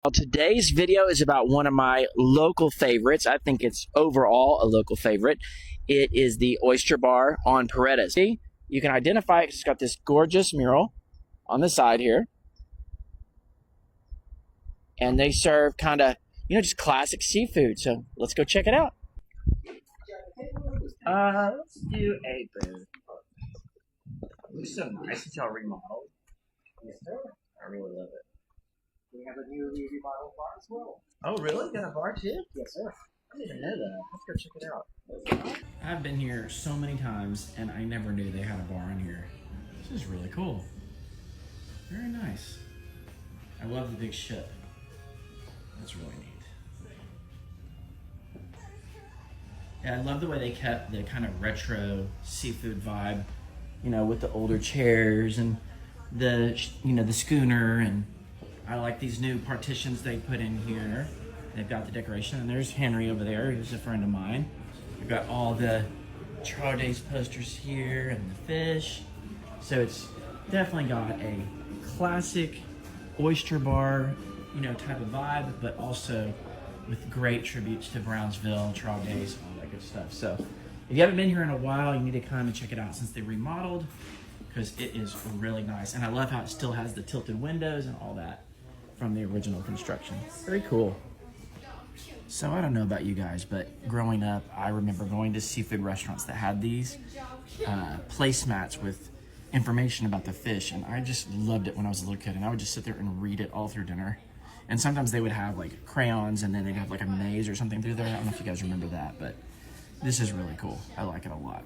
Well, today's video is about one of my local favorites. I think it's overall a local favorite. It is the Oyster Bar on Paredes. See, you can identify it. It's got this gorgeous mural on the side here. And they serve kind of, just classic seafood. So let's go check it out. Let's do a booth. Looks so nice. It's all remodeled. Yes, sir. I really love it. We have a newly remodeled bar as well. Oh, really? Got a bar too? Yes, sir. I didn't even know that. Let's go check it out. I've been here so many times, and I never knew they had a bar in here. This is really cool. Very nice. I love the big ship. That's really neat. Yeah, I love the way they kept the kind of retro seafood vibe, with the older chairs and the schooner, and I like these new partitions they put in here. They've got the decoration, and there's Henry over there, who's a friend of mine. We've got all the Paredes posters here and the fish. So it's definitely got a classic oyster bar, type of vibe, but also with great tributes to Brownsville, Paredes, all that good stuff. So if you haven't been here in a while, you need to come and check it out since they remodeled, because it is really nice. And I love how it still has the tilted windows and all that from the original construction. Very cool. So I don't know about you guys, but growing up, I remember going to seafood restaurants that had these placemats with information about the fish, and I just loved it when I was a little kid, and I would just sit there and read it all through dinner. And sometimes they would have like crayons, and then they'd have like a maze or something through there. I don't know if you guys remember that, but this is really cool. I like it a lot.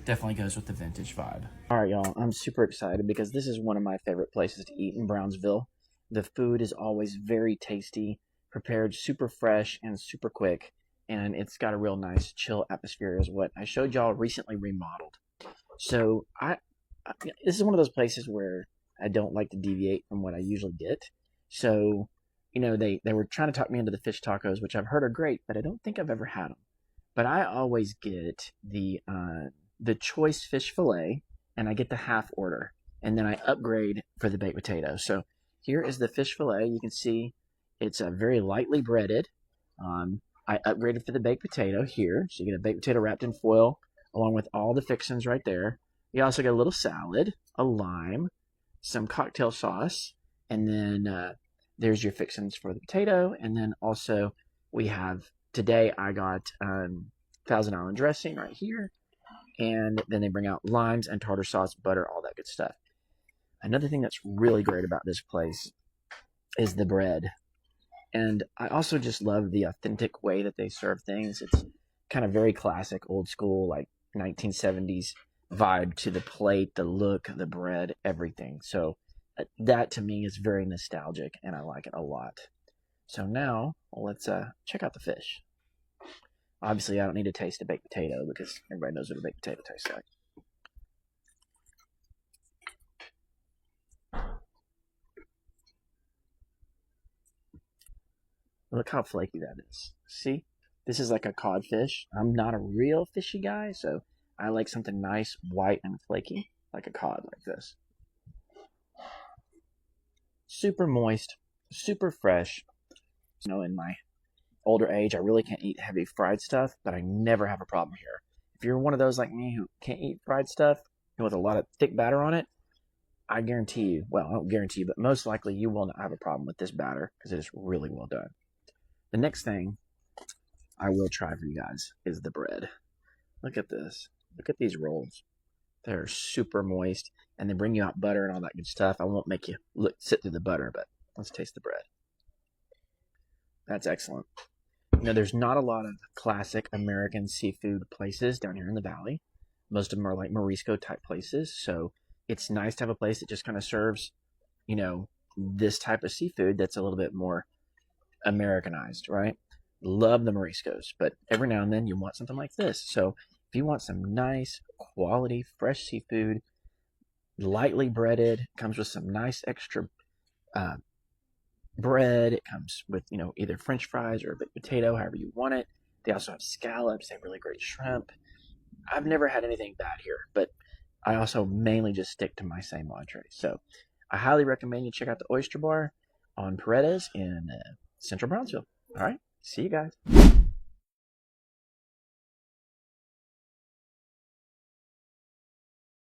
Definitely goes with the vintage vibe. All right, y'all, I'm super excited because this is one of my favorite places to eat in Brownsville. The food is always very tasty, prepared super fresh and super quick, and it's got a real nice chill atmosphere is what I showed y'all recently remodeled. So this is one of those places where I don't like to deviate from what I usually get. So, they were trying to talk me into the fish tacos, which I've heard are great, but I don't think I've ever had them. But I always get the choice fish fillet, and I get the half order, and then I upgrade for the baked potato. So here is the fish fillet. You can see it's very lightly breaded. I upgraded for the baked potato here. So you get a baked potato wrapped in foil along with all the fixings right there. You also get a little salad, a lime, some cocktail sauce, and then there's your fixings for the potato. And then also we have, today I got Thousand Island dressing right here. And then they bring out limes and tartar sauce, butter, all that good stuff. Another thing that's really great about this place is the bread. And I also just love the authentic way that they serve things. It's kind of very classic, old school, like 1970s vibe to the plate, the look, the bread, everything. So that to me is very nostalgic, and I like it a lot. So now let's check out the fish. Obviously, I don't need to taste a baked potato because everybody knows what a baked potato tastes like. Look how flaky that is. See? This is like a codfish. I'm not a real fishy guy, so I like something nice, white, and flaky, like a cod like this. Super moist, super fresh. In my older age, I really can't eat heavy fried stuff, but I never have a problem here. If you're one of those like me who can't eat fried stuff with a lot of thick batter on it, I guarantee you, well, I don't guarantee you, but most likely you will not have a problem with this batter because it is really well done. The next thing I will try for you guys is the bread. Look at this. Look at these rolls. They're super moist, and they bring you out butter and all that good stuff. I won't make you sit through the butter, but let's taste the bread. That's excellent. There's not a lot of classic American seafood places down here in the valley. Most of them are like Morisco type places, so it's nice to have a place that just kind of serves, this type of seafood that's a little bit more Americanized, right? Love the Moriscos, but every now and then you want something like this. So if you want some nice quality fresh seafood, lightly breaded, comes with some nice extra bread. It comes with either French fries or a baked potato, however you want it. They also have scallops. They have really great shrimp. I've never had anything bad here, but I also mainly just stick to my same entree. So I highly recommend you check out the Oyster Bar. on Paredes in Central Brownsville. All right, see you guys.